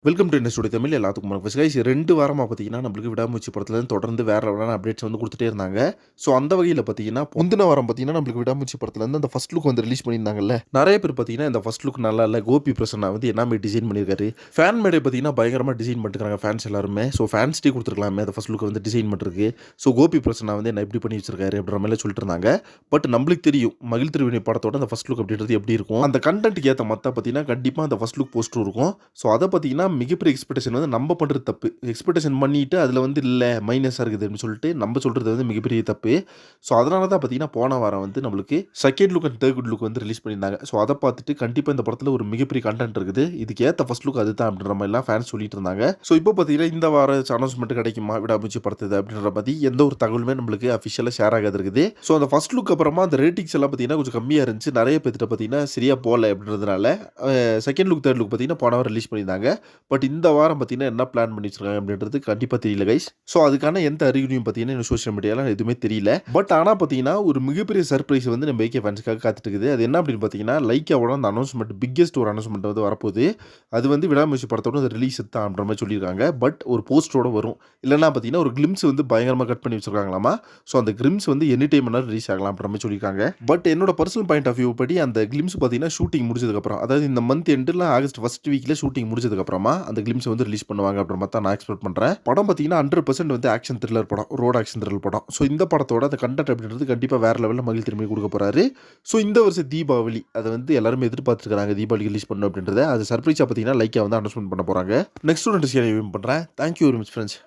Welcome to என்ன studio Tamil எல்லாத்துக்கும் வணக்கம் கைஸ். 2 வாரமா பார்த்தீங்கன்னா, நம்மளுக்கு விடாமுயற்சி படத்துலேருந்து தொடர்ந்து வேற லெவலான அப்டேட்ஸ் வந்து குடுத்துட்டே இருந்தாங்க. ஸோ அந்த வகையில பார்த்தீங்கன்னா, முந்தின வாரம் பார்த்தீங்கன்னா, நம்மளுக்கு விடாமுயற்சி படத்துலேருந்து அந்த ஃபர்ஸ்ட் லுக் வந்து ரிலீஸ் பண்ணியிருந்தாங்கல்ல. நெறைய பேர் பார்த்தீங்கன்னா, இந்த ஃபர்ஸ்ட் லுக் நல்லா இல்ல. கோபி பிரசன்னா வந்து என்ன மாரி டிசைன் பண்ணியிருக்காரு. ஃபேன் மேடை பார்த்தீங்கன்னா, பயங்கரமா டிசைன் பண்ணிட்டுருக்காங்க ஃபேன்ஸ் எல்லாருமே. ஸோ ஃபேன்ஸ்ட்டே குடுத்துருக்கலாமே அந்த ஃபர்ஸ்ட் லுக் வந்து டிசைன் பண்றதுக்கு. ஸோ கோபி பிரசன்னா வந்து என்ன இப்படி பண்ணி வச்சிருக்காரு அப்படின்ற மாரிலாம் சொல்லிட்டு இருந்தாங்க. பட் நம்மளுக்கு தெரியும் மகிழ் திருவினை படத்தோட அந்த ஃபர்ஸ்ட் லுக் அப்படின்றது எப்படி இருக்கும். அந்த கன்டென்ட்க்கு ஏத்த மத்தா பார்த்தீங்கன்னா, கண்டிப்பா அந்த ஃபர்ஸ்ட் லுக் போஸ்டர் இருக்கும். ஸோ அத பார்த்தீங்கன்னா, மிகப்பெரிய எக்ஸ்பெக்டேஷன் வந்து நம்ம பண்றது தப்பு. எக்ஸ்பெக்டேஷன் பண்ணிட்டு அதில வந்து இல்ல மைனஸா இருக்குது அப்படின்னு சொல்லிட்டு நம்ம சொல்றது வந்து மிகப்பெரிய தப்பு. ஸோ அதனால தான் பார்த்தீங்கன்னா, போன வாரம் வந்து நம்மளுக்கு second look and third look வந்து ரிலீஸ் பண்ணியிருந்தாங்க. ஸோ அத பார்த்துட்டு கண்டிப்பா இந்த படத்தில ஒரு மிகப்பெரிய கன்டென்ட் இருக்குது. இதுக்கு ஏத்த ஃபர்ஸ்ட் லுக் அதுதான் அப்படின்ற மாரிலாம் ஃபேன்ஸ் சொல்லிட்டு இருந்தாங்க. ஸோ இப்போ பார்த்தீங்கன்னா, இந்த வாரம் அனௌன்ஸ்மென்ட் கிடைக்குமா விடாமுயற்சி படத்துது அப்படின்ற பத்தி எந்த ஒரு தகவலுமே நம்மளுக்கு அஃபிஷியலா ஷேர் ஆகாது இருக்குது. ஸோ அந்த ஃபர்ஸ்ட் லுக் அப்புறமா அந்த ரேட்டிங்ஸ் எல்லாம் பார்த்தீங்கன்னா, கொஞ்சம் கம்மியா இருந்துச்சு. நெறைய பேர்கிட்ட பார்த்தீங்கன்னா, சரியா போல அப்படின்றதுனால செகண்ட் லுக் தேர்ட் லுக் பார்த்தீங்கன்னா, போன வாரம் ரிலீஸ் பண்ணியிருந்தாங்க. பட் இந்த வாரம் பார்த்தீங்கன்னா, என்ன பிளான் பண்ணி வச்சிருக்காங்க அப்படின்றது கண்டிப்பா தெரியல கைஸ். ஸோ அதுக்கான எந்த அறிகுறியும் பார்த்தீங்கன்னா, இன்னும் சோசியல் மீடியால எதுவுமே தெரியல. பட் ஆனா பார்த்தீங்கன்னா, ஒரு மிகப்பெரிய சர்ப்ரைஸ் வந்து நம்ம ஏகே ஃபேன்ஸ்க்காக காத்துட்டு இருக்குது. அது என்ன அப்படின்னு பார்த்தீங்கன்னா, லைக்காவோட அந்த அனௌன்ஸ்மென்ட் பிக்கெஸ்ட் ஒரு அனௌன்ஸ்மென்ட் வந்து வரப்போகுது. அது வந்து விடாமுயற்சி படத்தோட ரிலீஸ் தான் அப்படின்ற மாதிரி சொல்லியிருக்காங்க. பட் ஒரு போஸ்டரோட வரும். இல்லன்னா பார்த்தீங்கன்னா, ஒரு கிளிம்ஸ் வந்து பயங்கரமா கட் பண்ணி வச்சிருக்காங்களாமா. ஸோ அந்த கிளிம்ஸ் வந்து எனி டைம் வேணாலும் ரிலீஸ் ஆகலாம் அப்படின்ற மாதிரி சொல்லியிருக்காங்க. பட் என்னோட பர்சனல் பாயிண்ட் ஆஃப் வியூ படி அந்த கிளிம்ஸ் பார்த்தீங்கன்னா, ஷூட்டிங் முடிச்சதுக்கப்புறம் அதாவது இந்த மந்த் எண்டுல ஆகஸ்ட் ஃபர்ஸ்ட் வீக்ல ஷூட்டிங் முடிச்சதுக்கப்புறமா அந்த கிளிம்ஸ் வந்து ரிலீஸ் பண்ணுவாங்க அப்படின்ற மாதிரி தான் நான் எக்ஸ்பெக்ட் பண்றேன். படம் பார்த்தீங்கன்னா 100% வந்து ஆக்ஷன் த்ரில்லர் படம். ரோட் ஆக்ஷன் த்ரில்லர் படம். ஸோ இந்த படத்தோட அந்த கன்டென்ட் அப்படின்றது கண்டிப்பா வேற லெவல்ல மகிழ் திரும்பி கொடுக்க போறாரு. ஸோ இந்த வருஷம் தீபாவளி அத வந்து எல்லாரும் எதிர்பார்த்துட்டு இருக்காங்க. தீபாவளி ரிலீஸ் பண்ணணும் அப்படின்றத. அது சர்ப்ரைஸா பார்த்தீங்கன்னா லைக்கா வந்து அனௌன்ஸ்மென்ட் பண்ண போறாங்க. நெக்ஸ்ட் ஒரு நிகழ்ச்சியை பண்றேன். Thank you very much friends.